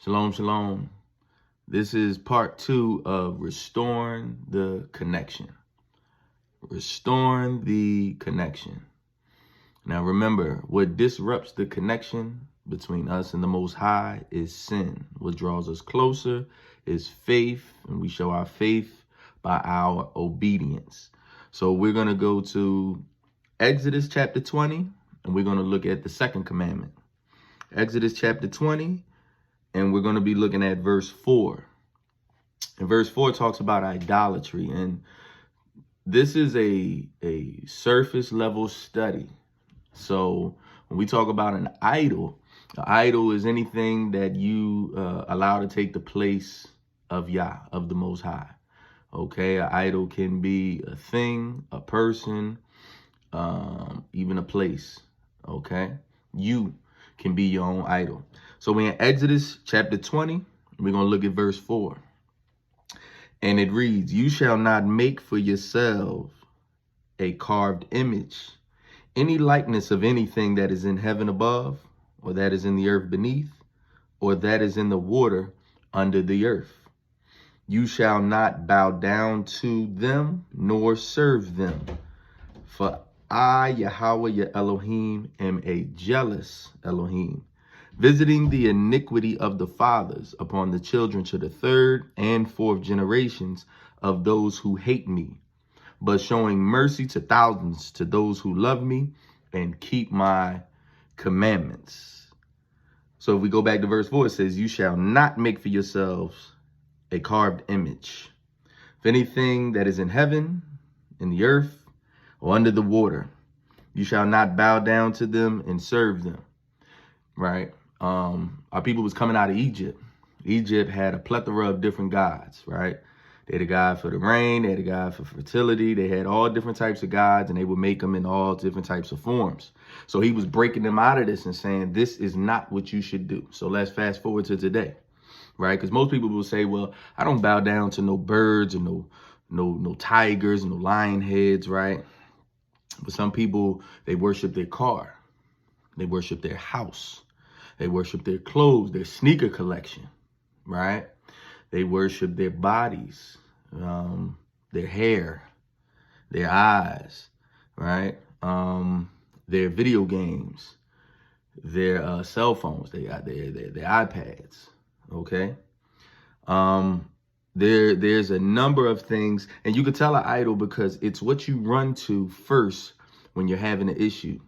Shalom, shalom. This is part 2 of restoring the connection. Restoring the connection. Now remember, what disrupts the connection between us and the Most High is sin. What draws us closer is faith, and we show our faith by our obedience. So we're going to go to Exodus chapter 20, and we're going to look at the second commandment. Exodus chapter 20, and we're going to be looking at verse 4. And verse 4 talks about idolatry. And this is a surface level study. So when we talk about an idol is anything that you allow to take the place of Yah, of the Most High. Okay, an idol can be a thing, a person, even a place. Okay, you can be your own idol. So we're in Exodus chapter 20. We're going to look at verse 4. And it reads, "You shall not make for yourself a carved image, any likeness of anything that is in heaven above, or that is in the earth beneath, or that is in the water under the earth. You shall not bow down to them, nor serve them. For I, Yahweh, your Elohim, am a jealous Elohim, visiting the iniquity of the fathers upon the children to the third and fourth generations of those who hate me, but showing mercy to thousands to those who love me and keep my commandments." So if we go back to verse 4, it says, "You shall not make for yourselves a carved image of anything that is in heaven, in the earth, or under the water. You shall not bow down to them and serve them." Right? Our people was coming out of Egypt. Egypt had a plethora of different gods, right? They had a god for the rain, they had a god for fertility, they had all different types of gods, and they would make them in all different types of forms. So he was breaking them out of this and saying, this is not what you should do. So let's fast forward to today, right? Because most people will say, well, I don't bow down to no birds or no tigers, no lion heads, right? But some people, they worship their car, they worship their house, they worship their clothes, their sneaker collection, right? They worship their bodies, their hair, their eyes, right? Their video games, their cell phones, they got their iPads, okay? There's a number of things, and you can tell an idol because it's what you run to first when you're having an issue,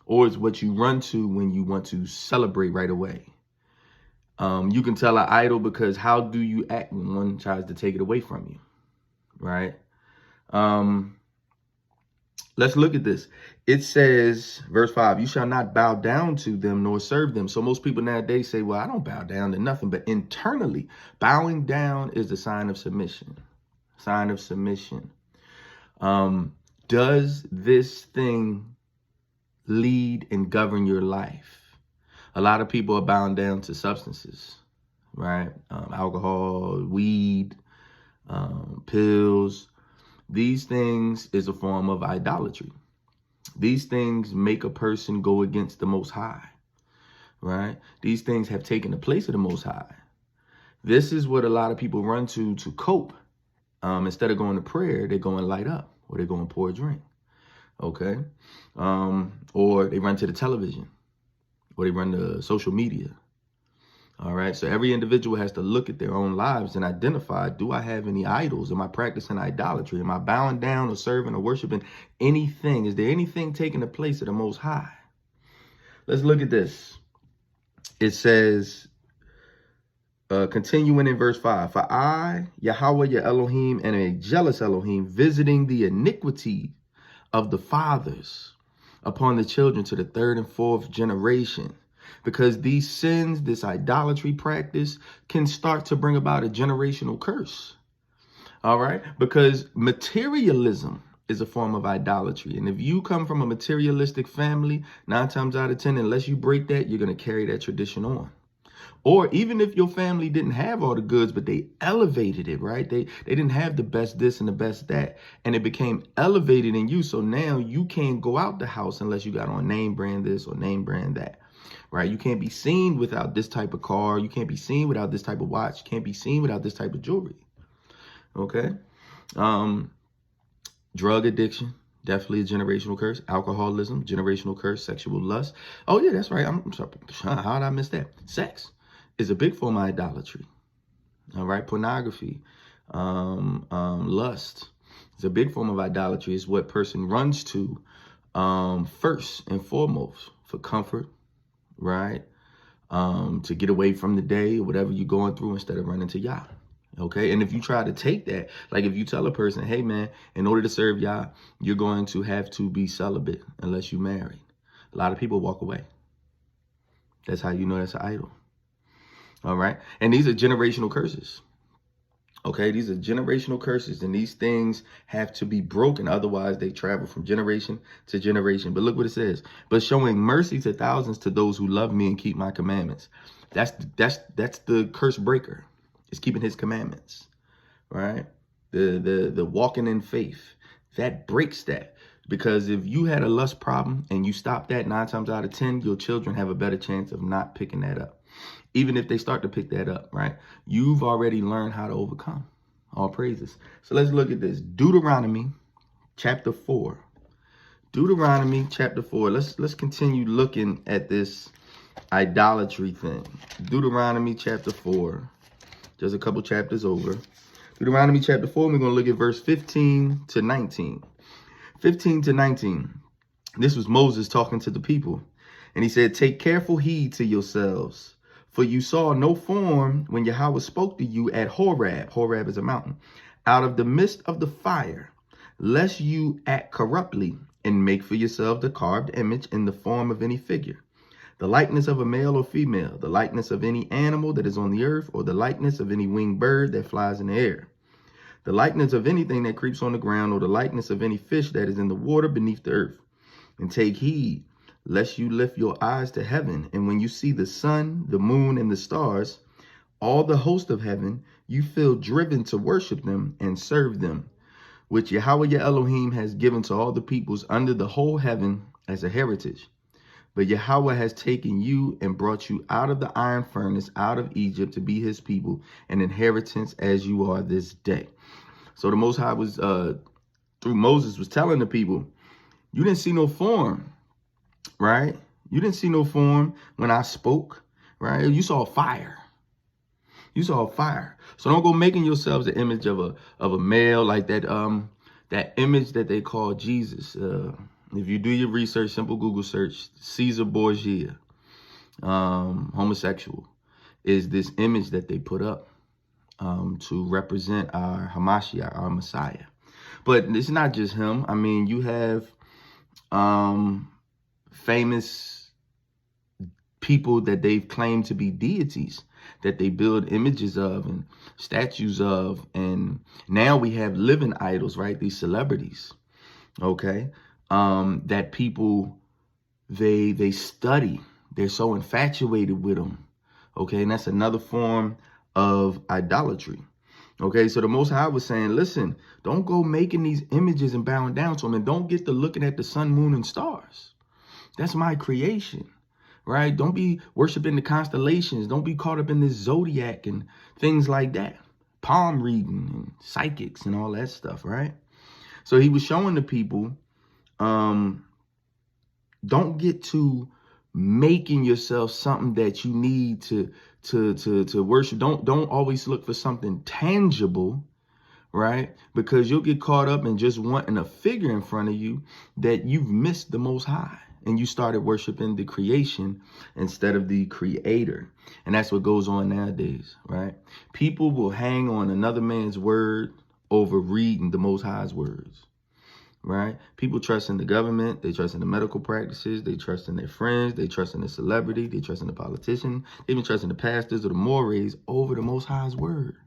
or it's what you run to when you want to celebrate right away. You can tell an idol because how do you act when one tries to take it away from you, right? Let's look at this. It says, verse 5, "You shall not bow down to them nor serve them." So most people nowadays say, well, I don't bow down to nothing. But internally, bowing down is a sign of submission. Sign of submission. Does this thing lead and govern your life? A lot of people are bound down to substances, right? Alcohol, weed, pills. These things is a form of idolatry. These things make a person go against the Most High, right? These things have taken the place of the Most High. This is what a lot of people run to cope. Instead of going to prayer, they go and light up, or they go and pour a drink, okay? Or they run to the television, or they run to social media. All right. So every individual has to look at their own lives and identify, do I have any idols? Am I practicing idolatry? Am I bowing down or serving or worshiping anything? Is there anything taking the place of the Most High? Let's look at this. It says, continuing in verse 5, "For I, Yahweh, your Elohim, am a jealous Elohim, visiting the iniquity of the fathers upon the children to the third and fourth generation." Because these sins, this idolatry practice, can start to bring about a generational curse. All right? Because materialism is a form of idolatry. And if you come from a materialistic family, 9 times out of 10, unless you break that, you're going to carry that tradition on. Or even if your family didn't have all the goods, but they elevated it, right? They didn't have the best this and the best that, and it became elevated in you. So now you can't go out the house unless you got on name brand this or name brand that, right? You can't be seen without this type of car. You can't be seen without this type of watch. You can't be seen without this type of jewelry. Okay. Drug addiction, definitely a generational curse. Alcoholism, generational curse. Sexual lust. Oh yeah, that's right. I'm sorry. How did I miss that? Sex is a big form of idolatry. All right. Pornography, lust is a big form of idolatry. It's what person runs to first and foremost for comfort, right? To get away from the day or whatever you're going through instead of running to Yah. Okay. And if you try to take that, like if you tell a person, hey man, in order to serve Yah, you're going to have to be celibate unless you're married. A lot of people walk away. That's how you know that's an idol. All right. And these are generational curses. Okay, these are generational curses, and these things have to be broken. Otherwise, they travel from generation to generation. But look what it says. But showing mercy to thousands to those who love me and keep my commandments. That's the curse breaker. It's keeping his commandments. Right? The walking in faith. That breaks that. Because if you had a lust problem and you stop that 9 times out of 10, your children have a better chance of not picking that up. Even if they start to pick that up, right? You've already learned how to overcome. All praises. So let's look at this. Deuteronomy chapter 4. Deuteronomy chapter 4. Let's continue looking at this idolatry thing. Deuteronomy chapter 4. Just a couple chapters over. Deuteronomy chapter 4, we're going to look at verse 15 to 19. 15 to 19. This was Moses talking to the people. And he said, take careful heed to yourselves. For you saw no form when Yahweh spoke to you at Horeb. Horeb is a mountain. Out of the midst of the fire, lest you act corruptly and make for yourself the carved image in the form of any figure, the likeness of a male or female, the likeness of any animal that is on the earth, or the likeness of any winged bird that flies in the air, the likeness of anything that creeps on the ground, or the likeness of any fish that is in the water beneath the earth. And take heed, lest you lift your eyes to heaven, and when you see the sun, the moon, and the stars, all the host of heaven, you feel driven to worship them and serve them, which Yahweh your Elohim has given to all the peoples under the whole heaven as a heritage. But Yahweh has taken you and brought you out of the iron furnace, out of Egypt, to be his people, an inheritance as you are this day. So the Most High was, through Moses, was telling the people, you didn't see no form. Right? You didn't see no form when I spoke, right? You saw fire. You saw fire. So don't go making yourselves the image of a male, like that that image that they call Jesus. If you do your research, simple Google search, Caesar Borgia, homosexual, is this image that they put up to represent our Hamashiach, our Messiah. But it's not just him. I mean, you have famous people that they've claimed to be deities, that they build images of and statues of. And now we have living idols, right? These celebrities, okay, that people, they study. They're so infatuated with them, okay? And that's another form of idolatry. Okay, so the Most High was saying, listen, don't go making these images and bowing down to them, and don't get to looking at the sun, moon, and stars. That's my creation, right? Don't be worshiping the constellations. Don't be caught up in this zodiac and things like that. Palm reading and psychics and all that stuff, right? So he was showing the people, don't get to making yourself something that you need to worship. Don't always look for something tangible, right? Because you'll get caught up in just wanting a figure in front of you that you've missed the Most High, and you started worshiping the creation instead of the creator. And that's what goes on nowadays, right? People will hang on another man's word over reading the Most High's words, right? People trust in the government. They trust in the medical practices. They trust in their friends. They trust in the celebrity. They trust in the politician. They even trust in the pastors or the mores over the Most High's word,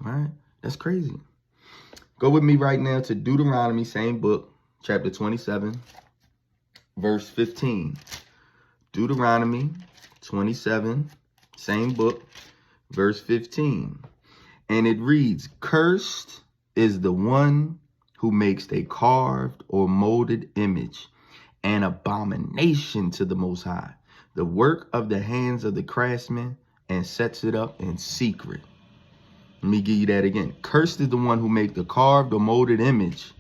right? That's crazy. Go with me right now to Deuteronomy, same book, chapter 27, verse 15. Deuteronomy 27, same book, verse 15. And it reads, cursed is the one who makes a carved or molded image, an abomination to the Most High, the work of the hands of the craftsman, and sets it up in secret. Let me give you that again. Cursed is the one who makes the carved or molded image,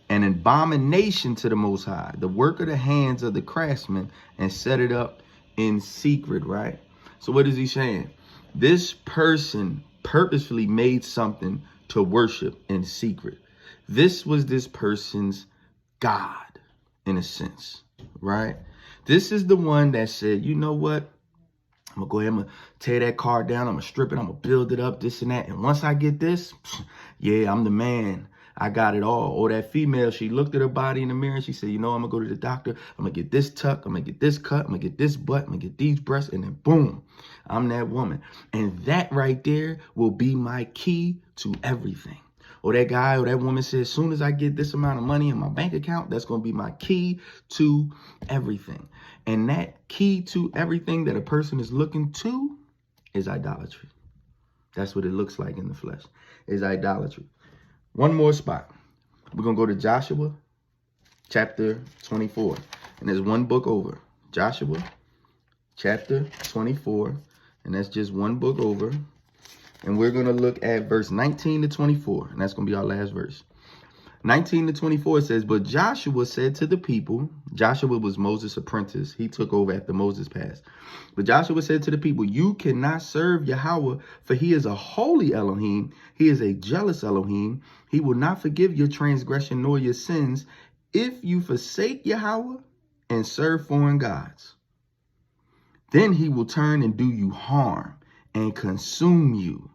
an abomination to the Most High, the work of the hands of the craftsman, and set it up in secret, right? So what is he saying? This person purposefully made something to worship in secret. This was this person's God, in a sense, right? This is the one that said, you know what? I'm going to go ahead, I'm going to tear that car down. I'm going to strip it. I'm going to build it up, this and that. And once I get this, yeah, I'm the man. I got it all. Or that female, she looked at her body in the mirror and she said, you know, I'm going to go to the doctor. I'm going to get this tuck. I'm going to get this cut. I'm going to get this butt. I'm going to get these breasts. And then boom, I'm that woman. And that right there will be my key to everything. Or that guy or that woman says, as soon as I get this amount of money in my bank account, that's going to be my key to everything. And that key to everything that a person is looking to is idolatry. That's what it looks like in the flesh, is idolatry. One more spot. We're going to go to Joshua chapter 24. And there's one book over. Joshua chapter 24. And that's just one book over. And we're going to look at verse 19 to 24. And that's going to be our last verse. 19 to 24 says, but Joshua said to the people, Joshua was Moses' apprentice. He took over after Moses passed. But Joshua said to the people, you cannot serve Yahweh, for he is a holy Elohim. He is a jealous Elohim. He will not forgive your transgression nor your sins if you forsake Yahweh and serve foreign gods. Then he will turn and do you harm and consume you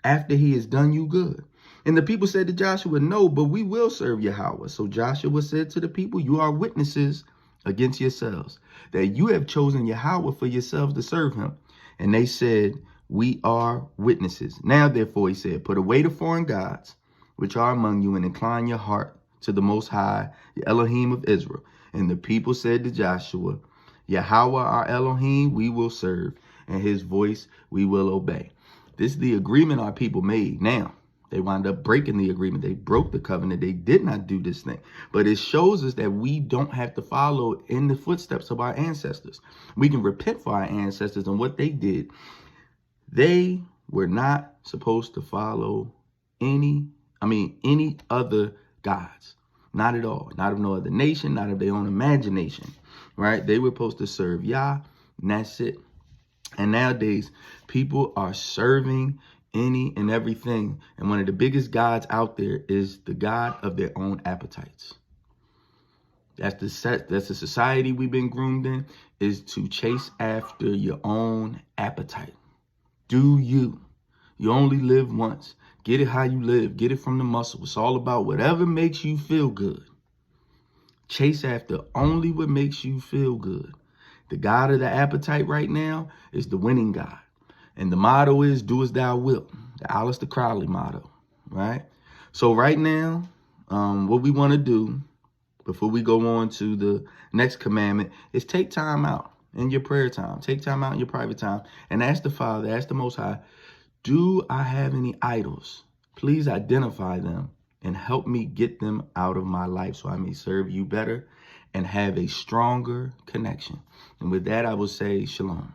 after he has done you good. And the people said to Joshua, no, but we will serve Yahweh. So Joshua said to the people, you are witnesses against yourselves, that you have chosen Yahweh for yourselves to serve him. And they said, we are witnesses. Now, therefore, he said, put away the foreign gods, which are among you, and incline your heart to the Most High, the Elohim of Israel. And the people said to Joshua, Yahweh, our Elohim, we will serve, and his voice we will obey. This is the agreement our people made. Now, they wound up breaking the agreement. They broke the covenant. They did not do this thing. But it shows us that we don't have to follow in the footsteps of our ancestors. We can repent for our ancestors and what they did. They were not supposed to follow any other gods. Not at all. Not of no other nation, not of their own imagination, right? They were supposed to serve Yah, and that's it. And nowadays, people are serving any and everything. And one of the biggest gods out there is the god of their own appetites. That's the society we've been groomed in, is to chase after your own appetite. Do you. You only live once. Get it how you live. Get it from the muscle. It's all about whatever makes you feel good. Chase after only what makes you feel good. The god of the appetite right now is the winning god. And the motto is, do as thou wilt. The Aleister Crowley motto, right? So right now, what we want to do before we go on to the next commandment is take time out in your prayer time. Take time out in your private time and ask the Father, ask the Most High, do I have any idols? Please identify them and help me get them out of my life so I may serve you better and have a stronger connection. And with that, I will say shalom.